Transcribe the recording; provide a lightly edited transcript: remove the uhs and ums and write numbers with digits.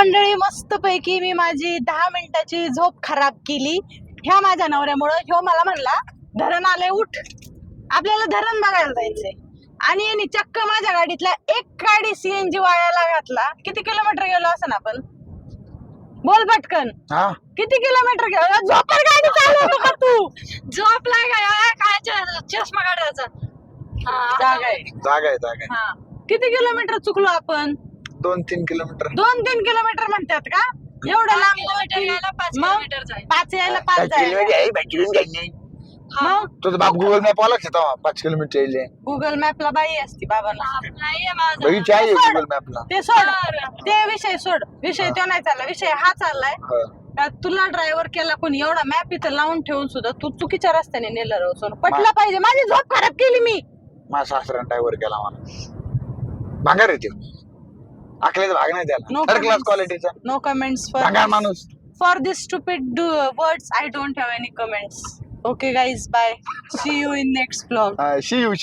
मंडळी, मस्त पैकी मी माझी 10 मिनिटाची झोप खराब केली ह्या माझ्या नवऱ्यामुळं. ह्यो मला म्हणला धरण आले उठ, आपल्याला धरण बघायला जायचंय. आणि यांनी चक्क माझ्या गाडीतला एक गाडी सीएनजी वायाला घातला. किती किलोमीटर गेलो असं आपण? बोल पटकन. किती किलोमीटर गेलो? झोपर गाडी चालवतो का तू? झोपलाय काय चष्मा काढायचा जागा आहे. हा, किती किलोमीटर चुकलो आपण? 2-3 किलोमीटर. 2-3 किलोमीटर म्हणतात का? एवढं लांब? 5 किलोमीटर जाईल. 5 यायला 5 जायला. मग तुझा बाप गुगल मॅप वाला घेतो 5 किलोमीटर यायले. गुगल मॅपला बाई असती बाबांना. नाहीये माझा. बघितली आहे गुगल मॅपला. ते सोड, ते विषय सोड. विषय तो नाही चालला, विषय हा चाललाय का तुला ड्रायव्हर केला कोणी? एवढा मॅप इथं लावून ठेवून सुद्धा तू चुकीच्या रस्त्याने नेलं रोसून. पटलं पाहिजे. माझी झोप खराब केली मी. माझा सासऱ्याने ड्रायव्हर केला मला. भांगार येते आखल्याचा भाग नाही त्याला. थर्ड क्लास क्वालिटीचा. नो कमेंट्स भांगार माणूस. For this stupid words I don't have any comments. Okay guys, bye. See you in next vlog. See you.